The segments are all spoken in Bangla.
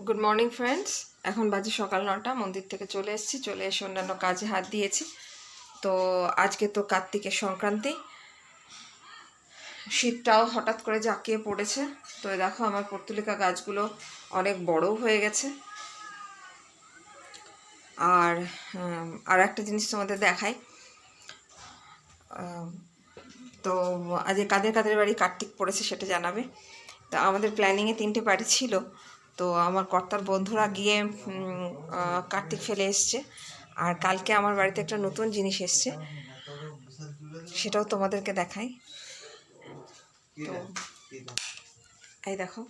Good morning friends. এখন বাজে সকাল 9টা। মন্দির থেকে চলে এসে অন্যান্য কাজে হাত দিয়েছি। তো আজকে তো কার্তিকের সংক্রান্তি, শীতটাও হঠাৎ করে জাঁকিয়ে পড়েছে। তো দেখো আমার পর্তুলিকা গাছগুলো অনেক বড় হয়ে গেছে। আর একটা জিনিস তোমাদের দেখাই। তো আজকে কাদের কাদের বাড়ি কার্তিক পড়েছে সেটা জানাবে। তা আমাদের প্ল্যানিংয়ে 3টে বাড়ি ছিল। তো আমার কর্তার বন্ধুরা গিয়ে কার্তিক ফেলে এসছে। আর কালকে আমার বাড়িতে একটা নতুন জিনিস এসছে, সেটাও তোমাদেরকে দেখাই। তো এই দেখো,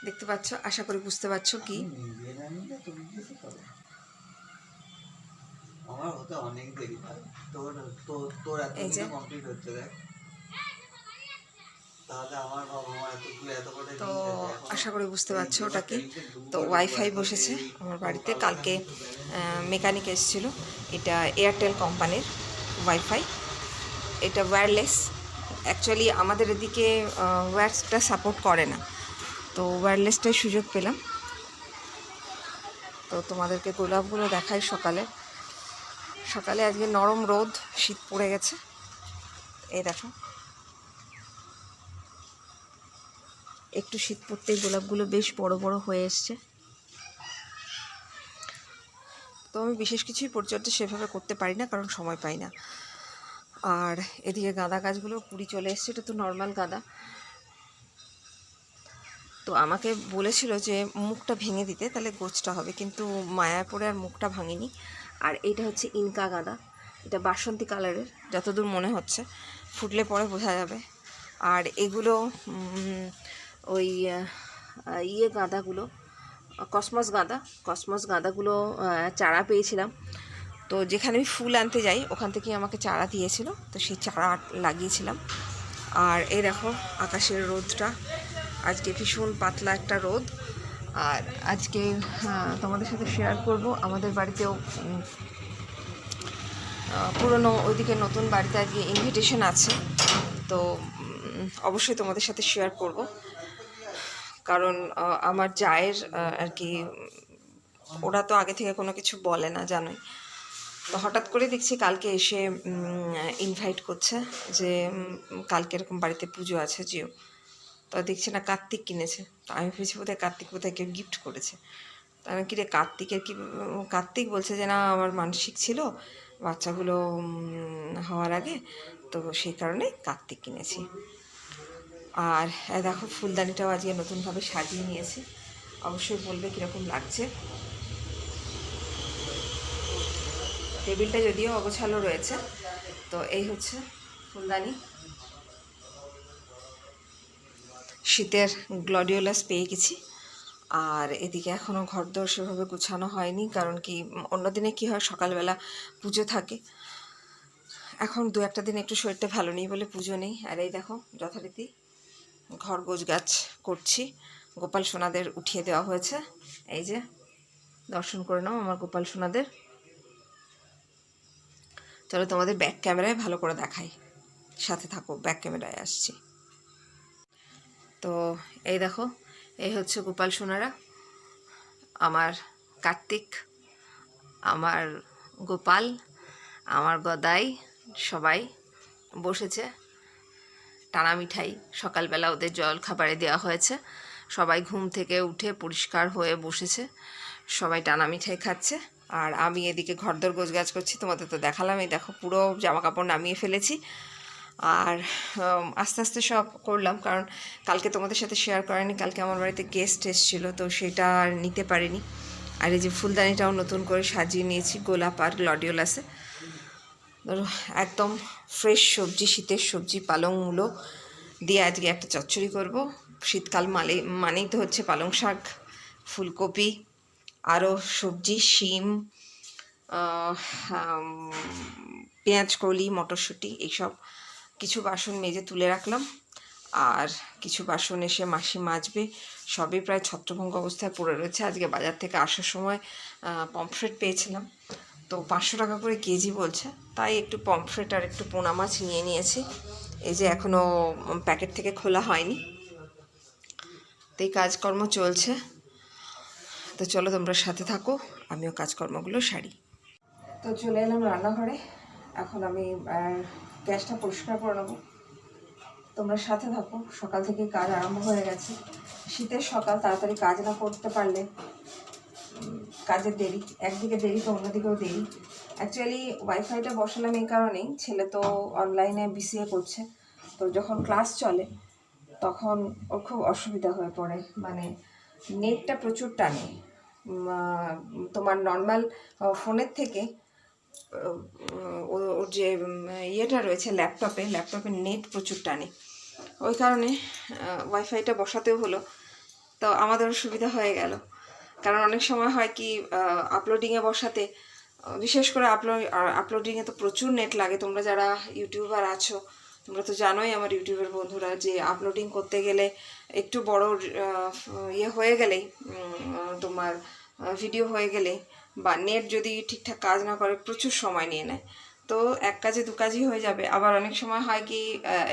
দেখতে পাচ্ছ, আশা করি বুঝতে পারছো কি। এই যে তো আশা করি বুঝতে পারছো ওটা কি। তো ওয়াইফাই বসেছে আমার বাড়িতে। কালকে মেকানিক এসেছিল। এটা এয়ারটেল কোম্পানির ওয়াইফাই। এটা ওয়্যারলেস। অ্যাকচুয়ালি আমাদের এদিকে ওয়্যারসটা সাপোর্ট করে না, তো ওয়্যারলেসটাই সুযোগ পেলাম। তো তোমাদেরকে গোলাপগুলো দেখাই। সকালে আজকে নরম রোদ, শীত পড়ে গেছে। এই দেখো, একটু শীত পড়তেই গোলাপগুলো বেশ বড় বড় হয়ে এসছে। তো আমি বিশেষ কিছুই পরিচর্যা সেভাবে করতে পারি না, কারণ সময় পাই না। আর এদিকে গাঁদা গাছগুলো কুড়ি চলে এসছে। এটা তো নর্মাল গাঁদা। তো আমাকে বলেছিল যে মুখটা ভেঙে দিতে, তাহলে গোছটা হবে, কিন্তু মায়া পড়ে আর মুখটা ভাঙিনি। আর এইটা হচ্ছে ইনকা গাঁদা। এটা বাসন্তী কালারের যতদূর মনে হচ্ছে, ফুটলে পরে বোঝা যাবে। আর এগুলো ওই গাঁদাগুলো কসমস গাঁদাগুলো চারা পেয়েছিলাম। তো যেখানে আমি ফুল আনতে যাই ওখান থেকেই আমাকে চারা দিয়েছিল, তো সেই চারা লাগিয়েছিলাম। আর এই দেখো আকাশের রোদটা, আজকে ভীষণ পাতলা একটা রোদ। আর আজকে তোমাদের সাথে শেয়ার করব, আমাদের বাড়িতেও পুরনো ওইদিকে নতুন বাড়িতে আজকে ইনভিটেশন আছে। তো অবশ্যই তোমাদের সাথে শেয়ার করব, কারণ আমার জায়ের আর কি, ওরা তো আগে থেকে কোনো কিছু বলে না জানোই। তো হঠাৎ করে দেখছি কালকে এসে ইনভাইট করছে যে কালকে এরকম বাড়িতে পুজো আছে, যেও। তো দেখছি না কার্তিক কিনেছে। তো আমি ভেবেছি বোধহয় কার্তিক বোধহয় কেউ গিফট করেছে। তো আমি কিরে কার্তিকের কি, কার্তিক বলছে যে না আমার মানসিক ছিল বাচ্চাগুলো হওয়ার আগে, তো সেই কারণে কার্তিক কিনেছি। আর দেখো ফুলদানিটাও আজকে নতুনভাবে সাজিয়ে নিয়েছি। অবশ্যই বলবে কীরকম লাগছে। টেবিলটা যদিও অগোছালো রয়েছে। তো এই হচ্ছে ফুলদানি। শীতের গ্লডিওলাস পেয়ে গেছি। আর এদিকে এখনও ঘরদোর সেভাবে গুছানো হয়নি, কারণ কি অন্যদিনে কি হয় সকালবেলা পুজো থাকে। এখন 2-1 দিন একটু শরীরটা ভালো নেই বলে পুজো নেই। আর এই দেখো যথারীতি ঘর গোছগাছ করছি। গোপাল সোনাদের উঠিয়ে দেওয়া হয়েছে। এই যে দর্শন করে নাও আমার গোপাল সোনাদের। চলো তোমাদের ব্যাক ক্যামেরায় ভালো করে দেখাই, সাথে থাকো, ব্যাক ক্যামেরায় আসছি। তো এই দেখো, এই হচ্ছে গোপাল সোনারা, আমার কার্তিক, আমার গোপাল, আমার গদাই, সবাই বসেছে টানা মিঠাই। সকালবেলা ওদের জল খাবারে দেওয়া হয়েছে। সবাই ঘুম থেকে উঠে পরিষ্কার হয়ে বসেছে, সবাই টানা মিঠাই খাচ্ছে। আর আমি এদিকে ঘরদোর গোছগাছ করছি। তোমাদের তো দেখালাম, এই দেখো পুরো জামা কাপড় নামিয়ে ফেলেছি। আর আস্তে আস্তে সব করলাম, কারণ কালকে তোমাদের সাথে শেয়ার করিনি, কালকে আমার বাড়িতে গেস্ট এসেছিলো, তো সেটা আর নিতে পারিনি। আর এই যে ফুলদানিটাও নতুন করে সাজিয়ে নিয়েছি গোলাপ আর গ্লডিওলাসে। একদম ফ্রেশ সবজি, শীতের সবজি, পালং মূলো দিয়ে আজকে একটা চচ্চড়ি করব। শীতকাল মানেই তো হচ্ছে পালং শাক, ফুলকপি, আরও সবজি, শিম, পেঁয়াজ কলি, মটরশুঁটি, এইসব কিছু বাসন মেজে তুলে রাখলাম। আর কিছু বাসন এসে মাসি মাজবে। সবই প্রায় ছত্রভঙ্গ অবস্থায় পড়ে রয়েছে। আজকে বাজার থেকে আসার সময় পমফ্রেট পেয়েছিলাম, তো 500 টাকা করে কেজি বলছে, তাই একটু পমফ্রেট আর একটু পোনা মাছ নিয়েছি। এই যে এখনও প্যাকেট থেকে খোলা হয়নি। তো এই কাজকর্ম চলছে। তো চলো তোমরা সাথে থাকো, আমিও কাজকর্মগুলো সারি। তো চলে এলাম রান্নাঘরে। এখন আমি গ্যাসটা পরিষ্কার করে নেবো। তোমরা সাথে থাকো, সকাল থেকে কাজ আরম্ভ হয়ে গেছে। শীতের সকাল, তাড়াতাড়ি কাজ না করতে পারলে কাজের দেরি, একদিকে দেরি তো অন্যদিকেও দেরি। অ্যাকচুয়ালি ওয়াইফাইটা বসালাম এই কারণেই, ছেলে তো অনলাইনে বিসিএ করছে, তো যখন ক্লাস চলে তখন ওর খুব অসুবিধা হয়ে পড়ে, মানে নেটটা প্রচুর টানে। তোমার নর্মাল ফোনের থেকে ওর যে ইয়েটা রয়েছে ল্যাপটপে নেট প্রচুর টানে। ওই কারণে ওয়াইফাইটা বসাতেও হলো। তো আমাদেরও সুবিধা হয়ে গেল, কারণ অনেক সময় হয় কি আপলোডিংয়ে বসাতে, বিশেষ করে আপলোডিংয়ে তো প্রচুর নেট লাগে। তোমরা যারা ইউটিউবার আছো তোমরা তো জানোই, আমার ইউটিউবের বন্ধুরা, যে আপলোডিং করতে গেলে একটু বড় ইয়ে হয়ে গেলেই, তোমার ভিডিও হয়ে গেলে বা নেট যদি ঠিকঠাক কাজ না করে প্রচুর সময় নিয়ে নেয়। তো এক কাজে দু কাজই হয়ে যাবে। আবার অনেক সময় হয় কি,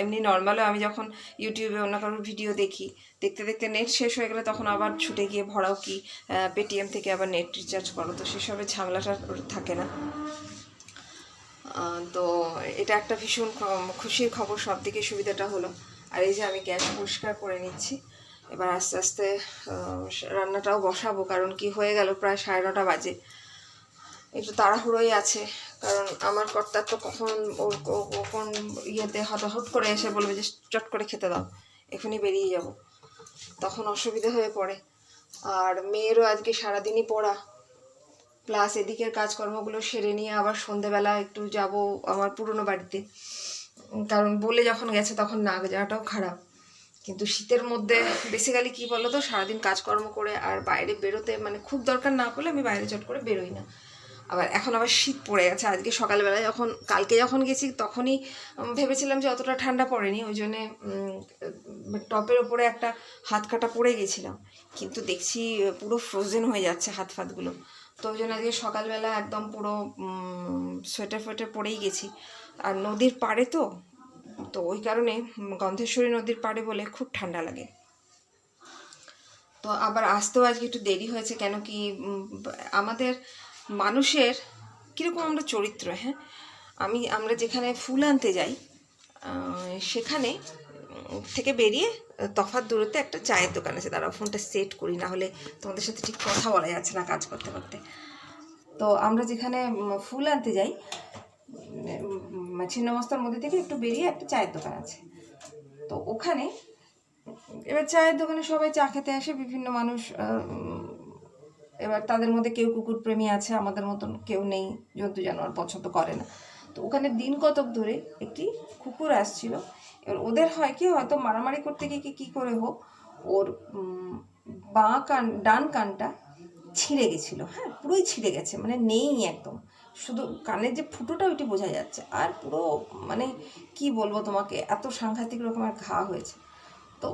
এমনি নর্মালও আমি যখন ইউটিউবে অন্য কারোর ভিডিও দেখি, দেখতে দেখতে নেট শেষ হয়ে গেলে তখন আবার ছুটে গিয়ে ভরাও কি পেটিএম থেকে আবার নেট রিচার্জ করো, তো সেসবের ঝামেলাটা থাকে না। তো এটা একটা ভীষণ খুশির খবর, সব দিকে সুবিধাটা হলো। আর এই যে আমি গ্যাস পরিষ্কার করে নিচ্ছি, এবার আস্তে আস্তে রান্নাটাও বসাবো, কারণ কি হয়ে গেল প্রায় 9:30 বাজে। একটু তাড়াহুড়োই আছে, কারণ আমার কর্তার তো কখন কোন ইয়েতে হঠাৎ করে এসে বলবে যে চট করে খেতে দাও, এখনই বেরিয়ে যাব, তখন অসুবিধা হয়ে পড়ে। আর মেয়েরও আজকে সারাদিনই পড়া, প্লাস এদিকের কাজকর্মগুলো সেরে নিয়ে আবার সন্ধেবেলা একটু যাব আমার পুরনো বাড়িতে, কারণ বলে যখন গেছে তখন না যাওয়াটাও খারাপ। কিন্তু শীতের মধ্যে বেসিক্যালি কী বলো তো, সারাদিন কাজকর্ম করে আর বাইরে বেরোতে মানে খুব দরকার না পড়লে আমি বাইরে চট করে বেরোই না। আবার এখন আবার শীত পড়ে গেছে। আজকে সকালবেলায় কালকে যখন গেছি তখনই ভেবেছিলাম যে অতটা ঠান্ডা পড়েনি, ওই জন্যে টপের ওপরে একটা হাত কাটা পরে গেছিলাম, কিন্তু দেখছি পুরো ফ্রোজেন হয়ে যাচ্ছে হাত ফাতগুলো। তো ওই জন্য আজকে সকালবেলা একদম পুরো সোয়েটার ফোয়েটার পরেই গেছি। আর নদীর পাড়ে তো ওই কারণে গন্ধেশ্বরী নদীর পাড়ে বলে খুব ঠান্ডা লাগে। তো আবার আসতেও আজকে একটু দেরি হয়েছে, কেন কি আমাদের মানুষের কীরকম আমরা চরিত্র, হ্যাঁ, আমরা যেখানে ফুল আনতে যাই সেখানে থেকে বেরিয়ে তফাৎ দূরত্বে একটা চায়ের দোকান আছে, তারা ফোনটা সেট করি, না হলে তোমাদের সাথে ঠিক কথা বলা যাচ্ছে না কাজ করতে করতে। তো আমরা যেখানে ফুল আনতে যাই, ছিন্নমস্তার মধ্যে থেকে একটু বেরিয়ে একটা চায়ের দোকান আছে। তো ওখানে এবার চায়ের দোকানে সবাই চা খেতে আসে, বিভিন্ন মানুষ। এবার তাদের মধ্যে কেউ কুকুর প্রেমী আছে, আমাদের মতন কেউ নেই, জন্তু জানোয়ার পছন্দ করে না। তো ওখানে দিন কতক ধরে একটি কুকুর আসছিল। এবার ওদের হয় কি, হয়তো মারামারি করতে গিয়ে কী করে হোক ওর ডান কানটা ছিঁড়ে গেছিলো, হ্যাঁ, পুরোই ছিঁড়ে গেছে, মানে নেই একদম, শুধু কানের যে ফুটোটা ওইটি বোঝা যাচ্ছে, আর পুরো মানে কি বলবো তোমাকে, এত সাংঘাতিক রকমের ঘা হয়েছে। তো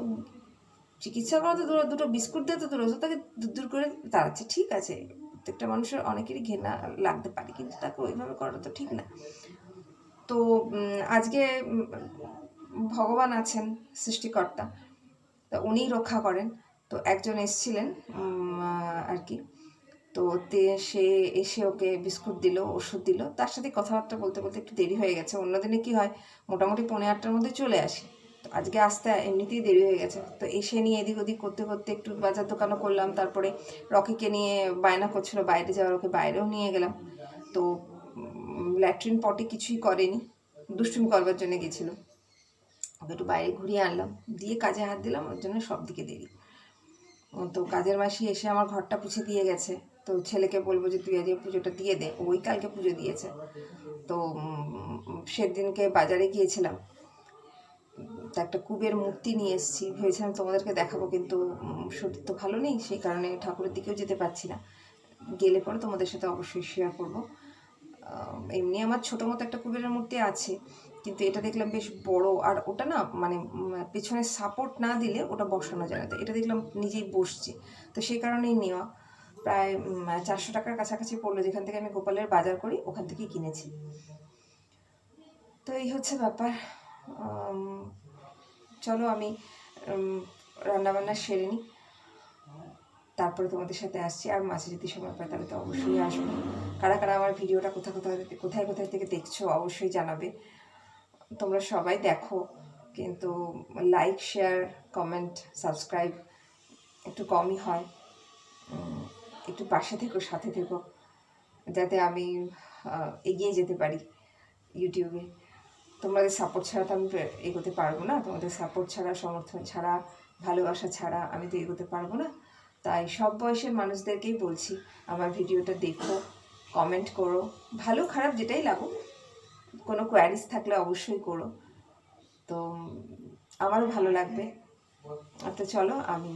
চিকিৎসা করা তো দুটো বিস্কুট দিয়ে তো দূর, তাকে দূর করে দাঁড়াচ্ছে, ঠিক আছে, প্রত্যেকটা মানুষের অনেকেরই ঘেন্না লাগতে পারে, কিন্তু তাকে ওইভাবে করাটা তো ঠিক না। তো আজকে ভগবান আছেন, সৃষ্টিকর্তা, তা উনিই রক্ষা করেন। তো একজন এসছিলেন আর কি, তো সে এসে ওকে বিস্কুট দিল, ওষুধ দিল, তার সাথে কথাবার্তা বলতে বলতে একটু দেরি হয়ে গেছে। অন্যদিনে কি হয়, মোটামুটি 7:45-র মধ্যে চলে আসে, তো আজকে আসতে এমনিতেই দেরি হয়ে গেছে। তো এসে নিয়ে এদিক ওদিক করতে করতে একটু বাজার দোকানও করলাম, তারপরে রকিকে নিয়ে বায়না করছিল বাইরে যাওয়ার, ওকে বাইরেও নিয়ে গেলাম। তো ল্যাট্রিন পটি কিছুই করেনি, দুষ্টুমি করবার জন্য গেছিলো, ওকে একটু বাইরে ঘুরিয়ে আনলাম, দিয়ে কাজে হাত দিলাম, ওর জন্য সব দিকে দেরি। তো কাজের মাসি এসে আমার ঘরটা পুছে দিয়ে গেছে। তো ছেলেকে বলবো যে তুই আজকে পুজোটা দিয়ে দে, ওই কালকে পুজো দিয়েছে। তো সেদিনকে বাজারে গিয়েছিলাম, তো একটা কুবের মূর্তি নিয়ে এসেছি, ভেবেছিলাম তোমাদেরকে দেখাবো, কিন্তু শরীর তো ভালো নেই, সেই কারণে ঠাকুরের দিকেও যেতে পারছি না। গেলে পরে তোমাদের সাথে অবশ্যই শেয়ার করবো। এমনি আমার ছোটো মতো একটা কুবেরের মূর্তি আছে, কিন্তু এটা দেখলাম বেশ বড়, আর ওটা না মানে পেছনে সাপোর্ট না দিলে ওটা বসানো যায় না, তো এটা দেখলাম নিজেই বসছে, তো সেই কারণেই নেওয়া। প্রায় 400 টাকার কাছাকাছি পড়লো, যেখান থেকে আমি গোপালের বাজার করি ওখান থেকেই কিনেছি। তো এই হচ্ছে ব্যাপার। চলো আমি রান্নাবান্না সেরে নিই, তারপরে তোমাদের সাথে আসছি। আর মাঝে যদি সময় পাই তাহলে তো অবশ্যই আসবো। কারা কারা আমার ভিডিওটা কোথায় কোথায় থেকে দেখছো অবশ্যই জানাবে। তোমরা সবাই দেখো, কিন্তু লাইক, শেয়ার, কমেন্ট, সাবস্ক্রাইব একটু কমই হয়। একটু পাশে থেকো, সাথে থেকো, যাতে আমি এগিয়ে যেতে পারি ইউটিউবে। তোমাদের সাপোর্ট ছাড়া তো আমি এগোতে পারবো না। তোমাদের সাপোর্ট ছাড়া, সমর্থন ছাড়া, ভালোবাসা ছাড়া আমি তো এগোতে পারবো না। তাই সব বয়সের মানুষদেরকেই বলছি, আমার ভিডিওটা দেখো, কমেন্ট করো, ভালো খারাপ যেটাই লাগুক, কোনো কোয়ারিজ থাকলে অবশ্যই করো, তো আমারও ভালো লাগবে। তো চলো আমি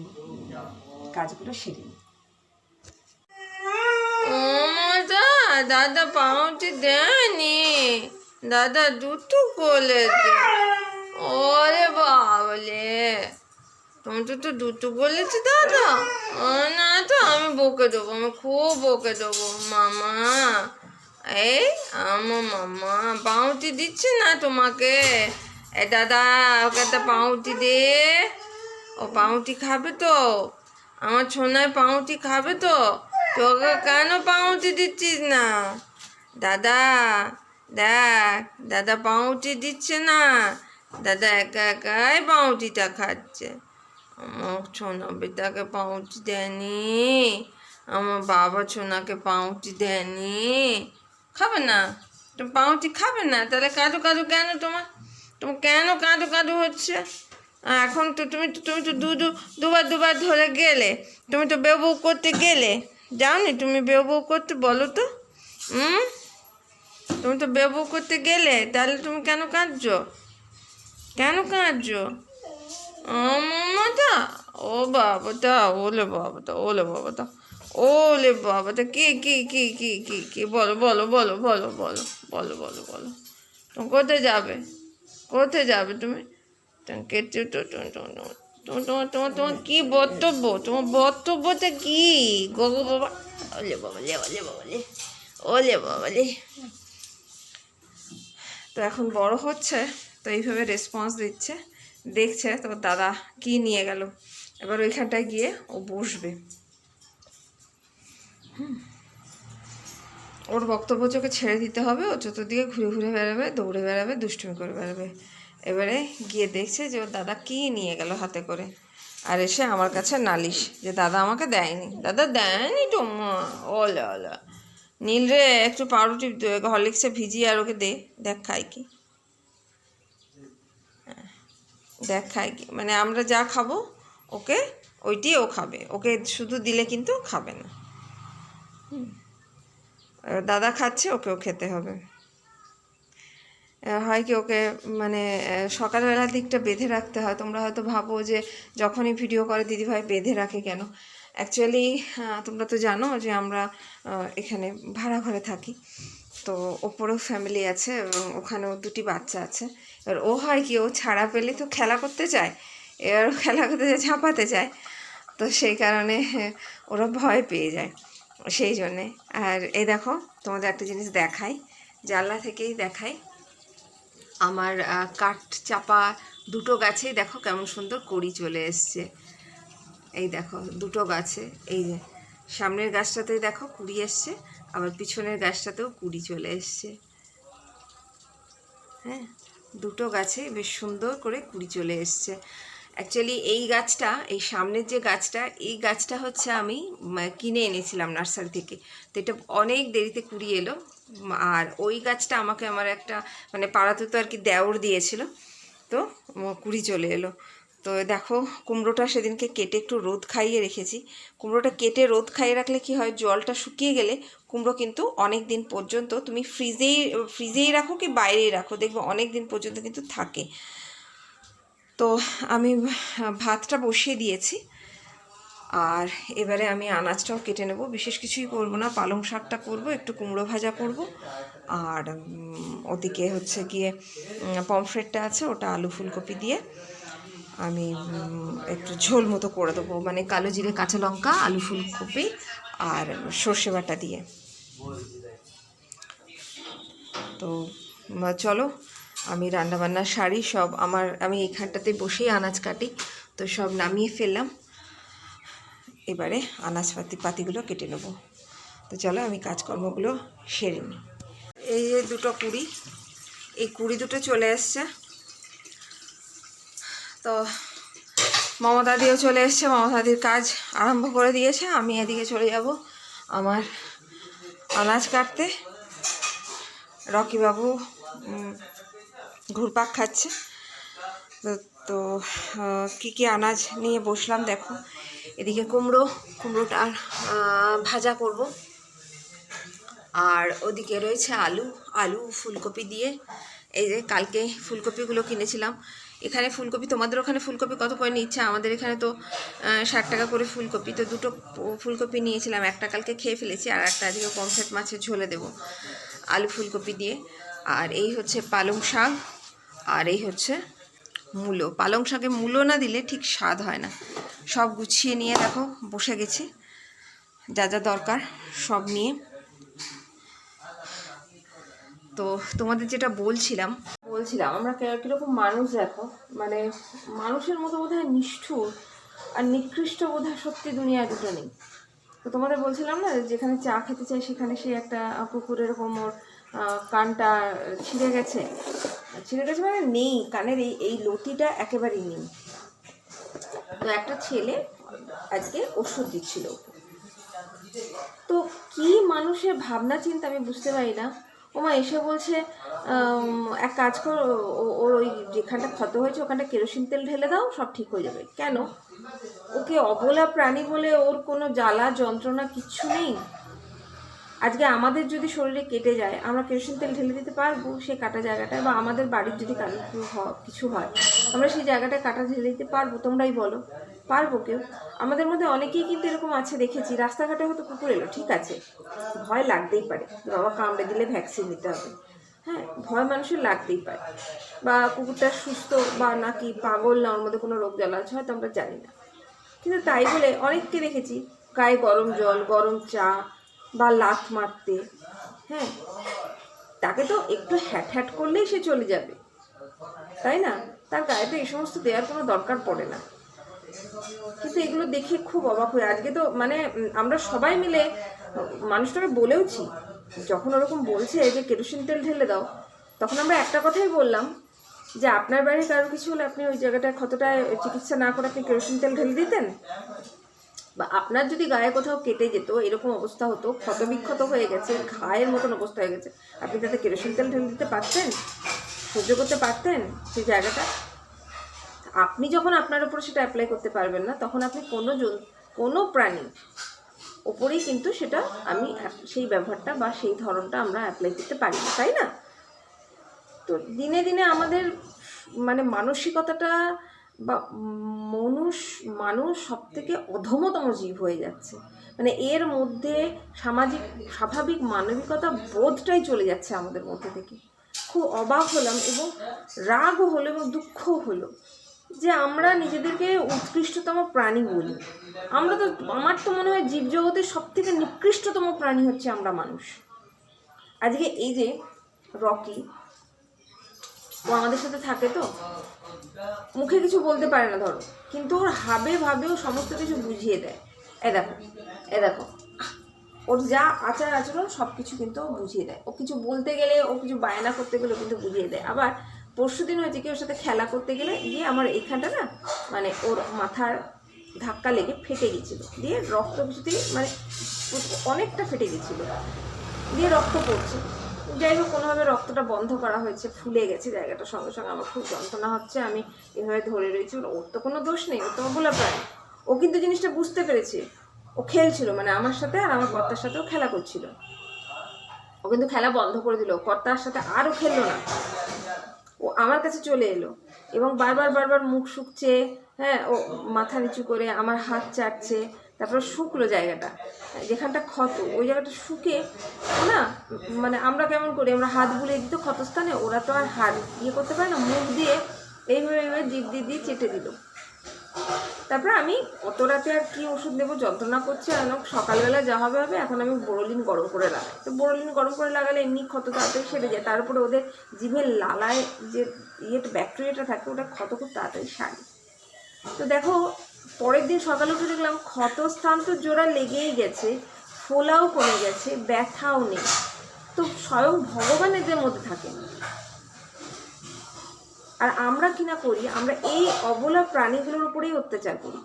কাজগুলো সেরে নিই। দাদা পাউটি দেয়নি, দাদা দুটো বলেছে। ওরে বাবলে, তুমি তো দুটো বলেছি দাদা। না তো আমি বকে দেবো, আমি খুব বকে দেবো মামা। এই আমার মামা পাউটি দিচ্ছে না তোমাকে। এ দাদা ওকে একটা পাউটি দে, ও পাউটি খাবে তো, আমার ছোনায় পাউটি খাবে তো। তোকে কেন পাউটি দিচ্ছিস না? দাদা দেখ, দাদা পাউটি দিচ্ছে না, দাদা একা একাই পাউটিটা খাচ্ছে। আমার ছোনা বেটাকে পাউটি দেয়নি, আমার বাবা ছোনাকে পাউটি দেয়নি। খাবে না? তুমি পাউটি খাবে না? তাহলে কাঁদো কাঁদো কেন? তোমার কেন কাঁদো কাঁদো হচ্ছে? এখন তো তুমি তো দুবার ধরে গেলে, তুমি তো বেউ করতে গেলে, যাওনি? তুমি বেউ করতে, বলো তো। তুমি তো বেউ করতে গেলে, তাহলে তুমি কেন কাঁদছো? কেন কাঁদছো? মামাটা, ও বাবাটা, ওলে বাবাটা, ওলে বাবাটা, ওলে বাবাটা, কি বলো বলো বলো বলো বলো বলো বলো বলো তুমি কোথায় যাবে? কোথায় যাবে তুমি? তোমার কি বক্তব্য? তোমার বক্তব্যটা কি? গগো বাবা, ওলে বাবা লে, ওলে বাবা লে, ওলে বাবা লে। তো এখন বড় হচ্ছে, তো এইভাবে রেসপন্স দিচ্ছে, দেখছে তো দাদা কি নিয়ে গেল, এবার ওইখানটায় গিয়ে ও বসবে। ওর বক্তব্য চোখে ছেড়ে দিতে হবে, ও চতুর্দিকে ঘুরে ঘুরে বেড়াবে, দৌড়ে বেড়াবে, দুষ্টুমি করে বেড়াবে। এবারে গিয়ে দেখছে যে ওর দাদা কী নিয়ে গেল হাতে করে, আর এসে আমার কাছে নালিশ যে দাদা আমাকে দেয়নি, দাদা দেয়নি তো মা। ওলা ওলা নীল রে, একটু পাউরুটি হরলিক্সে ভিজিয়ে আর ওকে দে, দেখ খাই কি, দেখ খাই কি, মানে আমরা যা খাবো ওকে ওইটি ও খাবে, ওকে শুধু দিলে কিন্তু খাবে না। দাদা খাচ্ছে, ওকেও খেতে হবে। হয় কি, ওকে মানে সকালবেলার দিকটা বেঁধে রাখতে হয়। তোমরা হয়তো ভাবো যে যখনই ভিডিও করে দিদিভাই বেঁধে রাখে কেন। অ্যাকচুয়ালি তোমরা তো জানো যে আমরা এখানে ভাড়া ঘরে থাকি, তো ওপরেও ফ্যামিলি আছে এবং ওখানেও দুটি বাচ্চা আছে। এবার ও হয় কি, ও ছাড়া পেলে তো খেলা করতে চায়, এবার খেলা করতে চায়, ঝাঁপাতে চায়, তো সেই কারণে ওরা ভয় পেয়ে যায়, সেই জন্যে। আর এই দেখো তোমাদের একটা জিনিস দেখাই, জানলা থেকেই দেখাই, আমার কাঠ চাপা দুটো গাছেই দেখো কেমন সুন্দর কড়ি চলে এসছে। এই দেখো দুটো গাছে, এই যে সামনের গাছটাতেই দেখো কুড়ি এসছে, আবার পিছনের গাছটাতেও কুড়ি চলে এসছে। হ্যাঁ, দুটো গাছে বেশ সুন্দর করে কুড়ি চলে এসছে। অ্যাকচুয়ালি এই গাছটা, এই সামনের যে গাছটা, এই গাছটা হচ্ছে আমি কিনে এনেছিলাম নার্সারি থেকে, তো এটা অনেক দেরিতে কুড়ি এলো। আর ওই গাছটা আমাকে আমার একটা মানে পাড়াতে তো আর কি দেওর দিয়েছিল, তো কুড়ি চলে এলো। তো দেখো কুমড়োটা সেদিনকে কেটে একটু রোদ খাইয়ে রেখেছি। কুমড়োটা কেটে রোদ খাইয়ে রাখলে কি হয়, জলটা শুকিয়ে গেলে কুমড়ো কিন্তু অনেক দিন পর্যন্ত, তুমি ফ্রিজেই রাখো কি বাইরেই রাখো, দেখবে অনেক দিন পর্যন্ত কিন্তু থাকে। তো আমি ভাতটা বসিয়ে দিয়েছি, আর এবারে আমি আনাজটাও কেটে নেব। বিশেষ কিছুই করব না, পালং শাকটা করব, একটু কুমড়ো ভাজা করব, আর ওদিকে হচ্ছে গিয়ে পমফ্রেটটা আছে, ওটা আলু ফুলকপি দিয়ে আমি একটু ঝোল মতো করে দেবো, মানে কালো জিরে, কাঁচা লঙ্কা, আলু ফুলকপি আর সর্ষে বাটা দিয়ে। তো চলো আমি রান্নাবান্না সারি সব, আমি এইখানটাতে বসেই আনাজ কাটি, তো সব নামিয়ে ফেললাম। এবারে পাতিগুলো কেটে নেব। তো চলো আমি কাজকর্মগুলো সেরে নিই। এই যে দুটো কুড়ি, এই কুড়ি দুটো চলে এসছে। তো মমতাদিও চলে এসছে, মমতাদির কাজ আরম্ভ করে দিয়েছে। আমি এদিকে চলে যাব আমার আনাজ কাটতে। রকিবাবু ঘুরপাক খাচ্ছে। তো কী কী আনাজ নিয়ে বসলাম দেখো। এদিকে কুমড়োটা ভাজা করব, আর ওদিকে রয়েছে আলু ফুলকপি দিয়ে। এই যে কালকে ফুলকপিগুলো কিনেছিলাম। এখানে ফুলকপি, তোমাদের ওখানে ফুলকপি কত করে নিচ্ছে? আমাদের এখানে তো 60 টাকা করে ফুলকপি। তো দুটো ফুলকপি নিয়েছিলাম, একটা কালকে খেয়ে ফেলেছি, আর একটা আজকে পমফ্রেট মাছের ঝোলে দেবো আলু ফুলকপি দিয়ে। আর এই হচ্ছে পালং শাক, আর এই হচ্ছে মূলো। পালং শাকে মূলো না দিলে ঠিক স্বাদ হয় না। সব গুছিয়ে নিয়ে দেখো বসে গেছি, যা যা দরকার সব নিয়ে। তো তোমাদের যেটা বলছিলাম আমরা কীরকম মানুষ দেখো, মানে মানুষের মতো বোধহয় নিষ্ঠুর আর নিকৃষ্ট বোধহয় সত্যি দুনিয়ায় দুটো নেই। তো তোমাদের বলছিলাম না, যেখানে চা খেতে চাই সেখানে সে একটা কুকুর এরকম ওর কানটা ছিঁড়ে গেছে মানে নেই, কানের এই লতিটা একেবারেই নেই। তো একটা ছেলে আজকে ওষুধ দিচ্ছিল। তো কি মানুষের ভাবনা চিন্তা আমি বুঝতে পারি না। ওমা এসে বলছে এক কাজ কর, ওর ওই যেখানটা ক্ষত হয়েছে ওখানটা কেরোসিন তেল ঢেলে দাও, সব ঠিক হয়ে যাবে। কেন? ওকে অবলা প্রাণী বলে ওর কোনো জ্বালা যন্ত্রণা কিচ্ছু নেই? আজকে আমাদের যদি শরীরে কেটে যায়, আমরা কেরোসিন তেল ঢেলে দিতে পারবো সেই কাটা জায়গাটায়? বা আমাদের বাড়ির যদি কিছু হয়, আমরা সেই জায়গাটায় কাটা ঢেলে দিতে পারবো? তোমরাই বলো, পারবো কেউ? আমাদের মধ্যে অনেকেই কিন্তু এরকম আছে, দেখেছি। রাস্তাঘাটে হয়তো কুকুর এলো, ঠিক আছে, ভয় লাগতেই পারে, বাবা কামড়ে দিলে ভ্যাকসিন নিতে হবে, হ্যাঁ, ভয় মানুষের লাগতেই পারে। বা কুকুরটা সুস্থ বা নাকি পাগল, না ওর মধ্যে কোনো রোগ জ্বালা আছে, হয়তো আমরা জানি না। কিন্তু তাই বলে অনেককে দেখেছি গায়ে গরম জল, গরম চা বা লাথ মারতে, হ্যাঁ, তাকে তো একটু হ্যাট করলেই সে চলে যাবে, তাই না? তার গায়ে তো এই সমস্ত দেওয়ার কোনো দরকার পড়ে না। কিন্তু এগুলো দেখে খুব অবাক হয়ে আজকে তো মানে আমরা সবাই মিলে মানুষটাকে বলেওছি, যখন ওরকম বলছে যে কেরোসিন তেল ঢেলে দাও, তখন আমরা একটা কথাই বললাম যে আপনার বাড়ির কারো কিছু হলে আপনি ওই জায়গাটায় ক্ষতটায় চিকিৎসা না করে আপনি কেরোসিন তেল ঢেলে দিতেন? বা আপনার যদি গায়ে কোথাও কেটে যেত, এরকম অবস্থা হতো, ক্ষত বিক্ষত হয়ে গেছে, ঘায়ের মতন অবস্থা হয়ে গেছে, আপনি তাতে কেরোসিন তেল ঢেলে দিতে পারতেন? সহ্য করতে পারতেন সেই জায়গাটা? আপনি যখন আপনার উপর সেটা অ্যাপ্লাই করতে পারবেন না, তখন আপনি কোনো প্রাণী ওপরেই কিন্তু সেটা সেই ব্যবহারটা বা সেই ধরনটা আমরা অ্যাপ্লাই করতে পারি না, তাই না? তো দিনে দিনে আমাদের মানে মানসিকতাটা বা মানুষ সব থেকে অধমতম জীব হয়ে যাচ্ছে। মানে এর মধ্যে স্বাভাবিক মানবিকতা বোধটাই চলে যাচ্ছে আমাদের মধ্যে থেকে। খুব অবাক হলাম এবং রাগও হলো এবং দুঃখও হলো যে আমরা নিজেদেরকে উৎকৃষ্টতম প্রাণী বলি। আমার তো মনে হয় জীবজগতের সব থেকে নিকৃষ্টতম প্রাণী হচ্ছে আমরা মানুষ। আজকে এই যে রকি, ও আমাদের সাথে থাকে, তো মুখে কিছু বলতে পারে না ধরো, কিন্তু ওর ভাবেও সমস্ত কিছু বুঝিয়ে দেয়। এ দেখো ওর যা আচার আচরণ সব কিছু কিন্তু ও বুঝিয়ে দেয়। ও কিছু বলতে গেলে, ও কিছু বায়না করতে গেলে কিন্তু বুঝিয়ে দেয়। আবার পরশুদিন হয়েছে কি, ওর সাথে খেলা করতে গেলে গিয়ে আমার এইখানটা না মানে ওর মাথার ধাক্কা লেগে ফেটে গেছিলো, দিয়ে রক্ত কিছুতেই মানে অনেকটা ফেটে গেছিলো, দিয়ে রক্ত পড়ছে। যাই হোক, কোনোভাবে রক্তটা বন্ধ করা হয়েছে, ফুলে গেছে জায়গাটা, সঙ্গে সঙ্গে আমার খুব যন্ত্রণা হচ্ছে। আমি এভাবে ধরে রয়েছি, ওর তো কোনো দোষ নেই, ও তো অবলা প্রাণী। ও কিন্তু জিনিসটা বুঝতে পেরেছে, ও খেলছিল, মানে আমার সাথে আর আমার কর্তার সাথেও খেলা করছিল। ও কিন্তু খেলা বন্ধ করে দিল, কর্তার সাথে আরও খেললো না, ও আমার কাছে চলে এলো এবং বারবার মুখ শুকছে, হ্যাঁ, ও মাথা নিচু করে আমার হাত চাটছে। তারপরে শুকলো জায়গাটা, যেখানটা ক্ষত, ওই জায়গাটা শুকে না, মানে আমরা কেমন করি, আমরা হাত বুলিয়ে দিত ক্ষতস্থানে, ওরা তো আর হাত ইয়ে করতে পারে না, মুখ দিয়ে এইভাবে জিভ দিয়ে চেটে দিল। তারপরে আমি অত রাতে আর কি ওষুধ দেবো, যন্ত্রণা করছে, সকালবেলা যা হবে হবে। এখন আমি বোরোলিন গরম করে লাগাই, তো বোরোলিন গরম করে লাগালে এমনি ক্ষত তাড়াতাড়ি সেরে যায়। তারপরে ওদের জিভের লালায় যে ব্যাকটেরিয়াটা থাকে, ওটা ক্ষত খুব তাড়াতাড়ি সারে। তো দেখো পরের দিন সকালে উঠে দেখলাম ক্ষতস্থান তো জোড়া লেগেই গেছে, ফোলাও কমে গেছে, ব্যথাও নেই। তো স্বয়ং ভগবান এদের মধ্যে থাকেন। আর আমরা কিনা করি, আমরা এই অবলা প্রাণীগুলোর উপরেই অত্যাচার করি।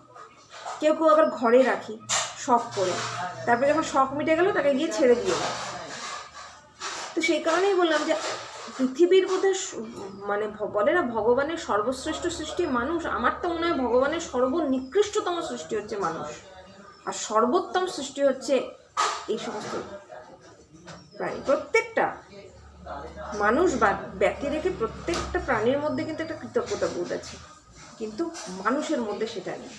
কেউ কেউ আবার ঘরে রাখি শখ করে, তারপরে যখন শখ মিটে গেল তাকে গিয়ে ছেড়ে দিয়ে দেয়। তো সেই কারণেই বললাম যে পৃথিবীর মধ্যে মানে বলে না ভগবানের সর্বশ্রেষ্ঠ সৃষ্টি মানুষ, আমার তো মনে হয় ভগবানের সর্বনিকৃষ্টতম সৃষ্টি হচ্ছে মানুষ, আর সর্বোত্তম সৃষ্টি হচ্ছে এই সমস্ত প্রাণী। প্রত্যেকটা মানুষ বা ব্যক্তি রেখে প্রত্যেকটা প্রাণীর মধ্যে কিন্তু একটা কৃতজ্ঞতা বোধ আছে, কিন্তু মানুষের মধ্যে সেটা নেই।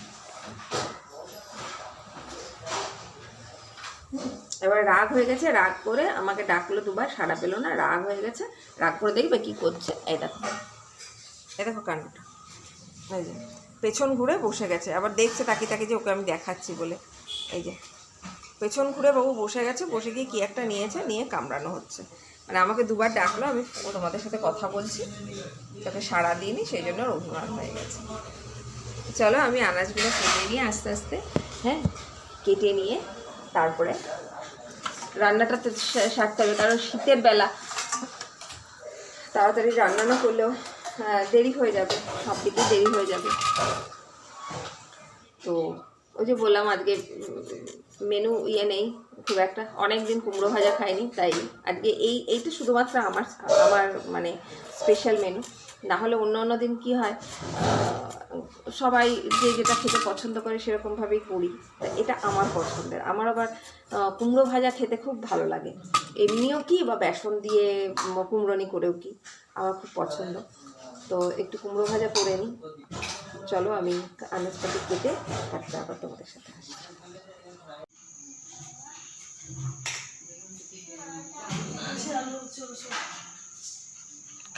এবার রাগ হয়ে গেছে, রাগ করে আমাকে ডাকলো দুবার, সাড়া পেলো না, রাগ হয়ে গেছে, রাগ করে দেখবে কি করছে। এই দেখো কান্নাটা, এই যে পেছন ঘুরে বসে গেছে, আবার দেখছে তাকিয়ে তাকিয়ে যে ওকে আমি দেখাচ্ছি বলে। এই যে পেছন ঘুরে বাবু বসে গেছে, বসে গিয়ে কি একটা নিয়েছে, নিয়ে কামড়ানো হচ্ছে। মানে আমাকে দুবার ডাকলো, আমি তোমাদের সাথে কথা বলছি, তাকে সাড়া দিইনি, সেই জন্য অভিমান হয়ে গেছে। চলো আমি আনাজগুলো কেটে নিয়ে আস্তে আস্তে, হ্যাঁ কেটে নিয়ে তারপরে রান্নাটা তো সারতে হবে, কারণ শীতের বেলা তাড়াতাড়ি রান্না না করলেও দেরি হয়ে যাবে, সব দিকেই দেরি হয়ে যাবে। তো ওই যে বললাম আজকে মেনু নেই খুব একটা, অনেক দিন কুমড়ো ভাজা খাইনি, তাই আজকে এইটা শুধুমাত্র আমার মানে স্পেশাল মেনু। না হলে অন্য অন্য দিন কী হয়, সবাই যে যেটা খেতে পছন্দ করে সেরকমভাবেই করি। এটা আমার পছন্দের, আমার আবার কুমড়ো ভাজা খেতে খুব ভালো লাগে, এমনিও কি বা বেসন দিয়ে কুমড়োনি করেও কি আমার খুব পছন্দ। তো একটু কুমড়ো ভাজা করে নিই। চলো আমি আনাজপাতি কেটে তারপরে আবার তোমাদের সাথে আসি।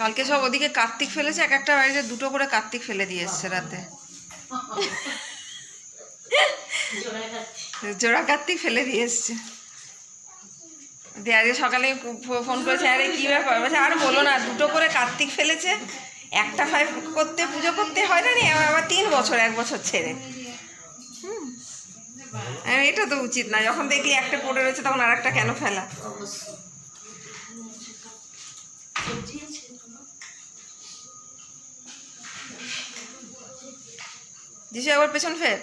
কালকে সব ওদিকে কার্তিক ফেলেছে, এক একটা বাড়িতে দুটো করে কার্তিক ফেলে দিয়ে এসছে রাতে, জোড়া কার্তিক ফেলে দিয়ে এসছে। দিয়ে আজকে সকালে ফোন করেছে, আরে কী ব্যাপার, বলছে আর বলো না, দুটো করে কার্তিক ফেলেছে, একটা ফাইভ করতে পুজো করতে হয় না, আবার 3 বছর 1 বছর ছেড়ে। এটা তো উচিত না, যখন দেখলি একটা পড়ে রয়েছে তখন আর একটা কেন ফেলা। দিশু একবার পেছন ফের,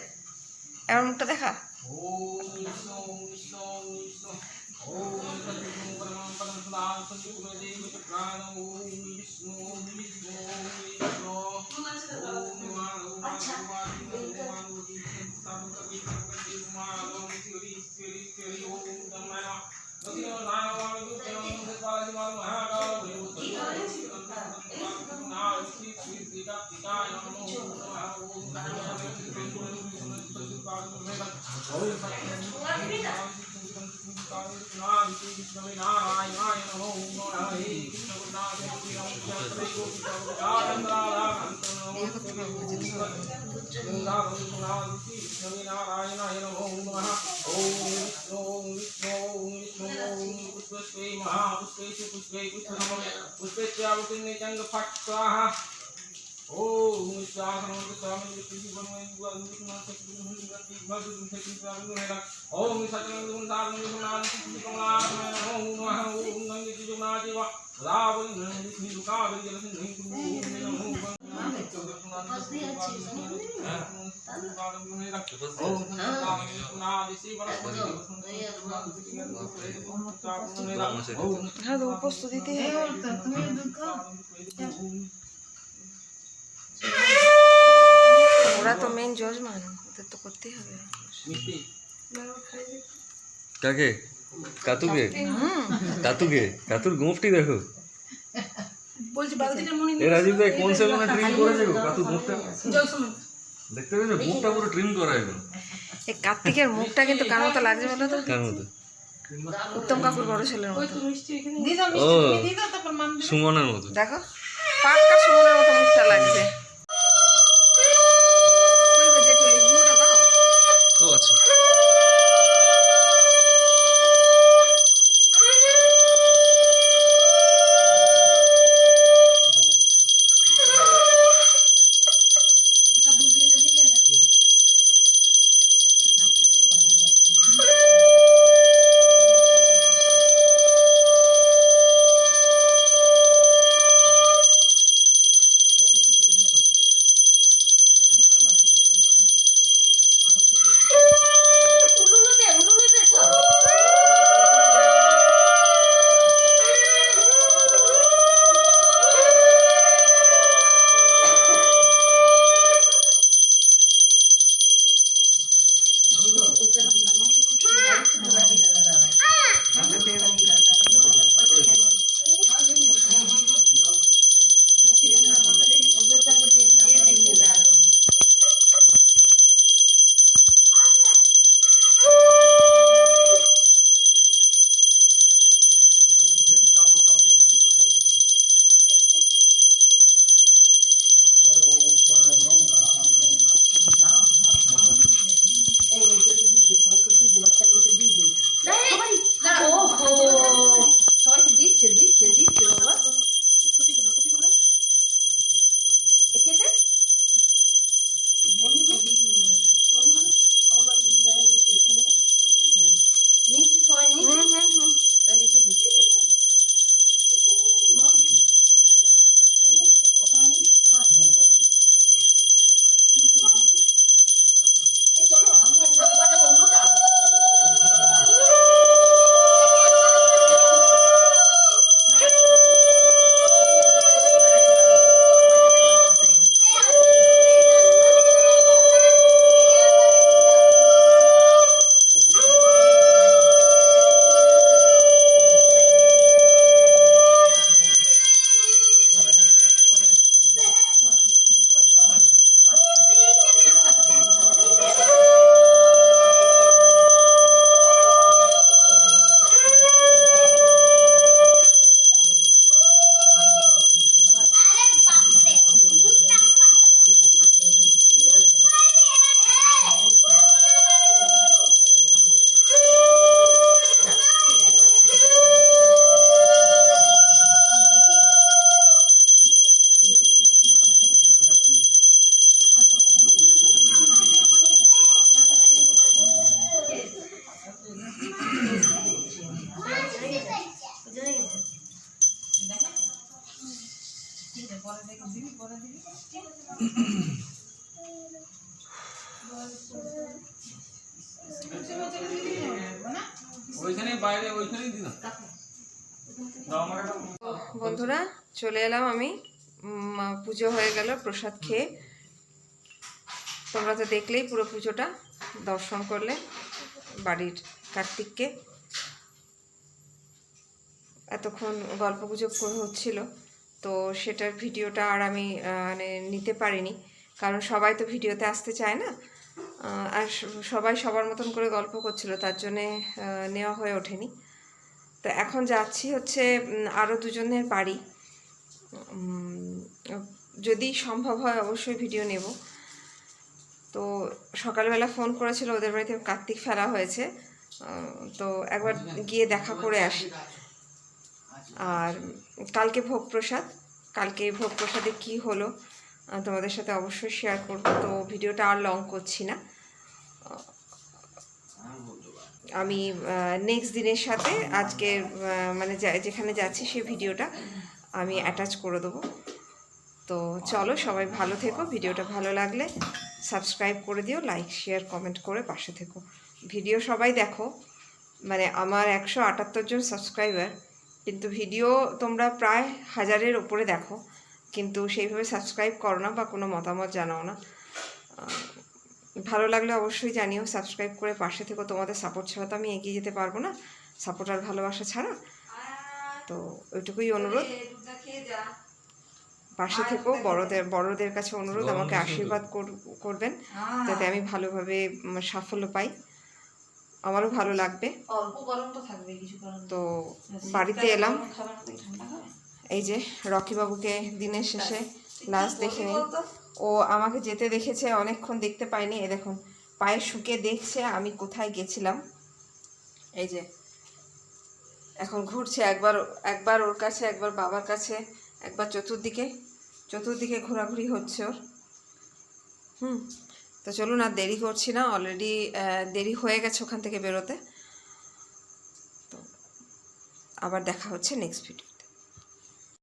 এবার মুখটা দেখা। হ্যাঁ তো উপস্থিত দিতে ওরা তো মেন যজমান, ওদের তো করতেই হবে। কাকে? কাতুকে? কাতুকে? কাতুর গোঁফটি দেখো। এ রাজীব ভাই কোন সেলুনে ট্রিম করেছে গো কাতুর গোঁফটা? দেখতে পেয়েছো? মুখটা পুরো ট্রিম করা একদম। এই কার্তিকের মুখটা কিন্তু কার মতো লাগছে বলো তো? কার মতো? উত্তম কাকুর বড় ছেলের মতো। ও সুমনের মতো। দেখো পাক্কা সুমনের মতো মুখটা লাগছে। ও আচ্ছা। সবাইকে দিচ্ছে দিচ্ছে দিচ্ছে বাবা। টুপিগুলো টুপিগুলো একে দে নিচে সবাই নিচে রেখে দিচ্ছি। চলো আমরা অন্যটা বন্ধুরা চলে এলাম আমি, পুজো হয়ে গেল প্রসাদ খেয়ে। তোমরা তো দেখলেই পুরো পুজোটা, দর্শন করলে বাড়ির কার্তিককে। এতক্ষণ গল্প গুজব হচ্ছিল, তো সেটার ভিডিওটা আর আমি মানে নিতে পারিনি, কারণ সবাই তো ভিডিওতে আসতে চায় না, আর সবাই সবার মতন করে গল্প করছিল, তার জন্যে নেওয়া হয়ে ওঠেনি। তো এখন যাচ্ছি হচ্ছে আরও দুজনের বাড়ি, যদি সম্ভব হয় অবশ্যই ভিডিও নেব। তো সকালবেলা ফোন করেছিল, ওদের বাড়িতে কার্তিক ফেলা হয়েছে, তো একবার গিয়ে দেখা করে আসি। আর কালকে ভোগ প্রসাদ, কালকে ভোগ প্রসাদে কী হলো তোমাদের সাথে অবশ্যই শেয়ার করব। তো ভিডিওটা আর লং করছি না, আমি নেক্সট দিনের সাথে আজকে মানে যেখানে যাচ্ছি সেই ভিডিওটা আমি অ্যাটাচ করে দেবো। তো চলো সবাই ভালো থেকো, ভিডিওটা ভালো লাগলে সাবস্ক্রাইব করে দিও, লাইক শেয়ার কমেন্ট করে পাশে থেকো। ভিডিও সবাই দেখো, মানে আমার 178 জন সাবস্ক্রাইবার, কিন্তু ভিডিও তোমরা প্রায় 1000-এর ওপরে দেখো, কিন্তু সেইভাবে সাবস্ক্রাইব করো না বা কোনো মতামত জানাও না। ভালো লাগলে অবশ্যই জানিও, সাবস্ক্রাইব করে পাশে থেকো। তোমাদের সাপোর্ট ছাড়া তো আমি এগিয়ে যেতে পারবো না, সাপোর্ট আর ভালোবাসা ছাড়া। তো ওইটুকুই অনুরোধ, পাশে থেকো। বড়দের কাছে অনুরোধ, আমাকে আশীর্বাদ করবেন যাতে আমি ভালোভাবে সাফল্য পাই, আমারও ভালো লাগবে। তো বাড়িতে এলাম, এই যে রকিবাবুকে দিনের শেষে লাস্ট দেখে নিই। ও আমাকে যেতে দেখেছে, অনেকক্ষণ দেখতে পাইনি। এ দেখুন পায়ে শুকে দেখছে আমি কোথায় গেছিলাম। এই যে এখন ঘুরছে, একবার ওর কাছে, একবার বাবার কাছে, একবার চতুর্দিকে ঘোরাঘুরি হচ্ছে ওর। তো চলুন আর দেরি করছি না, অলরেডি দেরি হয়ে গেছে ওখান থেকে বেরোতে। তো আবার দেখা হচ্ছে নেক্সট ভিডিও।